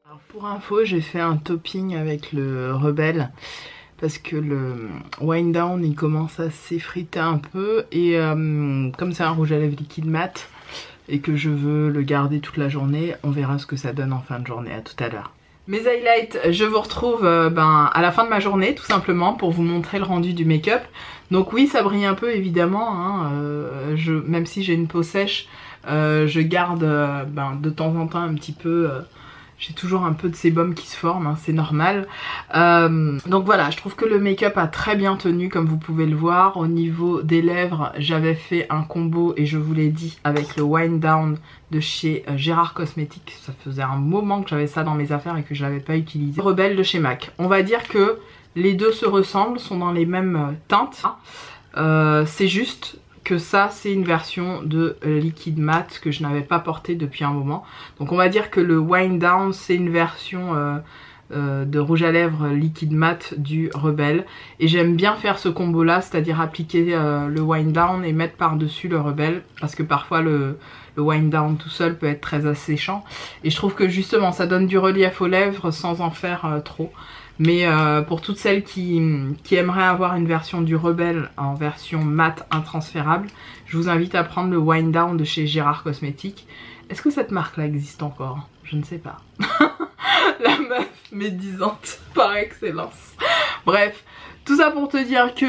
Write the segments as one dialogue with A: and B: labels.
A: Alors pour info, j'ai fait un topping avec le Rebelle parce que le Wind Down il commence à s'effriter un peu et comme c'est un rouge à lèvres liquide mat et que je veux le garder toute la journée, on verra ce que ça donne en fin de journée. À tout à l'heure. Mes highlights, je vous retrouve à la fin de ma journée tout simplement pour vous montrer le rendu du make-up. Donc oui, ça brille un peu évidemment, hein, même si j'ai une peau sèche, je garde de temps en temps un petit peu... j'ai toujours un peu de sébum qui se forme, hein, c'est normal. Donc voilà, je trouve que le make-up a très bien tenu comme vous pouvez le voir. Au niveau des lèvres, j'avais fait un combo et je vous l'ai dit avec le Wind Down de chez Gérard Cosmetics. Ça faisait un moment que j'avais ça dans mes affaires et que je l'avais pas utilisé. Rebelle de chez MAC. On va dire que les deux se ressemblent, sont dans les mêmes teintes. C'est juste... que ça c'est une version de liquide mat que je n'avais pas porté depuis un moment. Donc on va dire que le Wind Down c'est une version de rouge à lèvres liquide mat du Rebelle. Et j'aime bien faire ce combo là, c'est-à-dire appliquer le Wind Down et mettre par dessus le Rebelle. Parce que parfois le Wind Down tout seul peut être très asséchant. Et je trouve que justement ça donne du relief aux lèvres sans en faire trop. Mais pour toutes celles qui aimeraient avoir une version du Rebelle en version mat intransférable, je vous invite à prendre le Wind Down de chez Gérard Cosmetics. Est-ce que cette marque là existe encore? Je ne sais pas. La meuf médisante par excellence. Bref, tout ça pour te dire que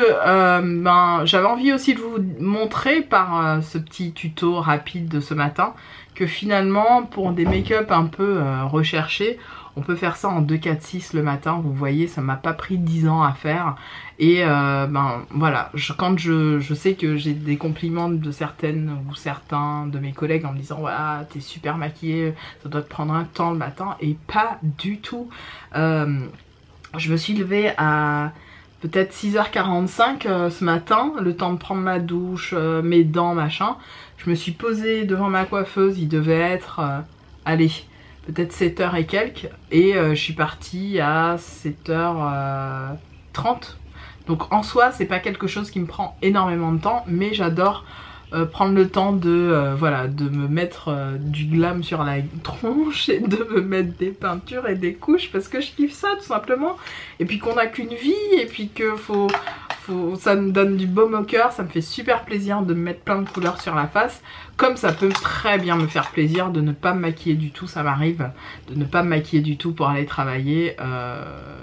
A: j'avais envie aussi de vous montrer par ce petit tuto rapide de ce matin que finalement pour des make-up un peu recherchés, on peut faire ça en 2-4-6 le matin. Vous voyez, ça m'a pas pris 10 ans à faire. Et voilà, quand je sais que j'ai des compliments de certaines ou certains de mes collègues en me disant voilà, t'es super maquillée, ça doit te prendre un temps le matin. Et pas du tout. Je me suis levée à peut-être 6h45 ce matin, le temps de prendre ma douche, mes dents, machin. Je me suis posée devant ma coiffeuse, il devait être, allez, peut-être 7h et quelques. Et je suis partie à 7h30. Donc en soi, c'est pas quelque chose qui me prend énormément de temps, mais j'adore prendre le temps de, de me mettre du glam sur la tronche et de me mettre des peintures et des couches parce que je kiffe ça tout simplement. Et puis qu'on n'a qu'une vie et puis que ça me donne du baume au cœur, ça me fait super plaisir de me mettre plein de couleurs sur la face. Comme ça peut très bien me faire plaisir de ne pas me maquiller du tout, ça m'arrive de ne pas me maquiller du tout pour aller travailler.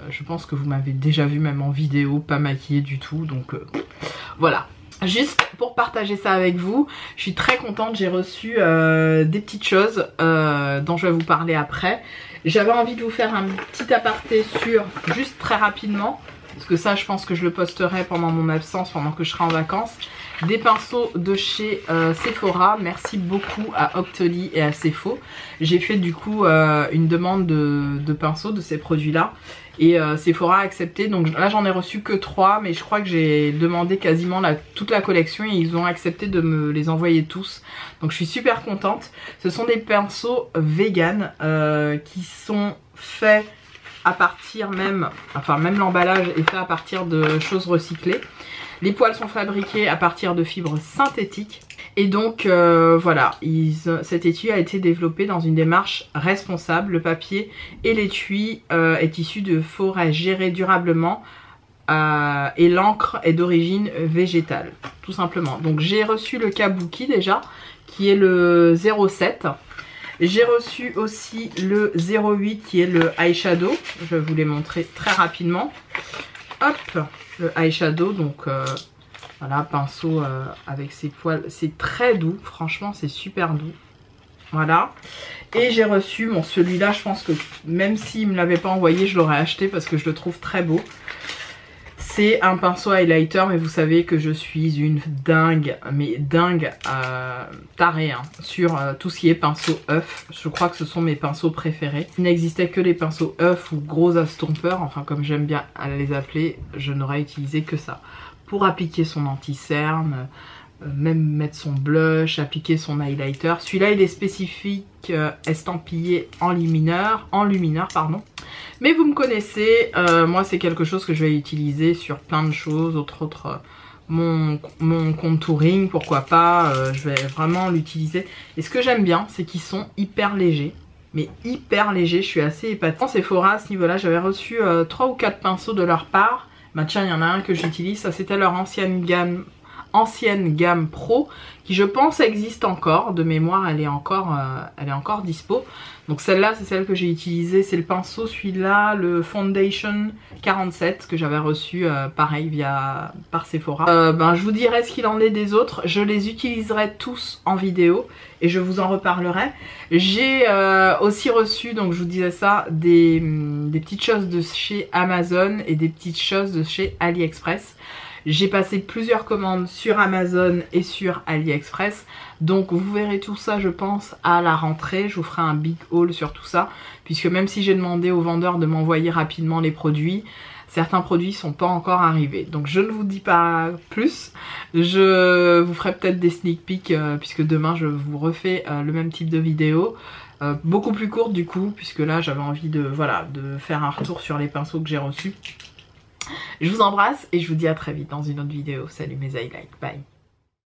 A: Je pense que vous m'avez déjà vu même en vidéo, pas maquillée du tout, donc voilà. Juste pour partager ça avec vous, je suis très contente, j'ai reçu des petites choses dont je vais vous parler après. J'avais envie de vous faire un petit aparté sur, juste très rapidement, parce que ça je pense que je le posterai pendant mon absence, pendant que je serai en vacances, des pinceaux de chez Sephora. Merci beaucoup à Octoly et à Sepho. J'ai fait du coup une demande de pinceaux de ces produits là. Et Sephora a accepté, donc là j'en ai reçu que 3, mais je crois que j'ai demandé quasiment toute la collection et ils ont accepté de me les envoyer tous. Donc je suis super contente. Ce sont des pinceaux vegan qui sont faits à partir même l'emballage est fait à partir de choses recyclées. Les poils sont fabriqués à partir de fibres synthétiques. Et donc voilà, cet étui a été développé dans une démarche responsable. Le papier et l'étui est issu de forêts gérées durablement et l'encre est d'origine végétale, tout simplement. Donc j'ai reçu le Kabuki déjà, qui est le 07. J'ai reçu aussi le 08 qui est le eyeshadow. Je vais vous les montrer très rapidement. Hop, le eyeshadow, donc... voilà, pinceau avec ses poils, c'est très doux, franchement c'est super doux. Voilà, et j'ai reçu, bon celui-là je pense que même s'il ne me l'avait pas envoyé je l'aurais acheté parce que je le trouve très beau. C'est un pinceau highlighter, mais vous savez que je suis une dingue, mais dingue tarée hein, sur tout ce qui est pinceau œuf. Je crois que ce sont mes pinceaux préférés. Il n'existait que les pinceaux œuf ou gros estompeurs, enfin comme j'aime bien les appeler, je n'aurais utilisé que ça. Pour appliquer son anti-cerne, même mettre son blush, appliquer son highlighter. Celui-là il est spécifique estampillé en lumineur, pardon. Mais vous me connaissez, moi c'est quelque chose que je vais utiliser sur plein de choses, mon contouring, pourquoi pas, je vais vraiment l'utiliser. Et ce que j'aime bien, c'est qu'ils sont hyper légers. mais hyper léger. Je suis assez épatée. En Sephora à ce niveau là j'avais reçu 3 ou 4 pinceaux de leur part. Bah tiens, il y en a un que j'utilise, ça c'était leur ancienne gamme pro qui je pense existe encore, de mémoire elle est encore dispo. Donc celle-là c'est celle que j'ai utilisée, c'est le pinceau celui-là, le Foundation 47 que j'avais reçu pareil par Sephora. Ben, je vous dirai ce qu'il en est des autres, je les utiliserai tous en vidéo et je vous en reparlerai. J'ai aussi reçu, donc je vous disais ça, des petites choses de chez Amazon et des petites choses de chez AliExpress. J'ai passé plusieurs commandes sur Amazon et sur AliExpress. Donc vous verrez tout ça je pense à la rentrée. Je vous ferai un big haul sur tout ça. Puisque même si j'ai demandé aux vendeurs de m'envoyer rapidement les produits, certains produits sont pas encore arrivés. Donc je ne vous dis pas plus. Je vous ferai peut-être des sneak peeks puisque demain je vous refais le même type de vidéo. Beaucoup plus courte du coup, puisque là j'avais envie de faire un retour sur les pinceaux que j'ai reçus. Je vous embrasse et je vous dis à très vite dans une autre vidéo. Salut mes highlights, bye.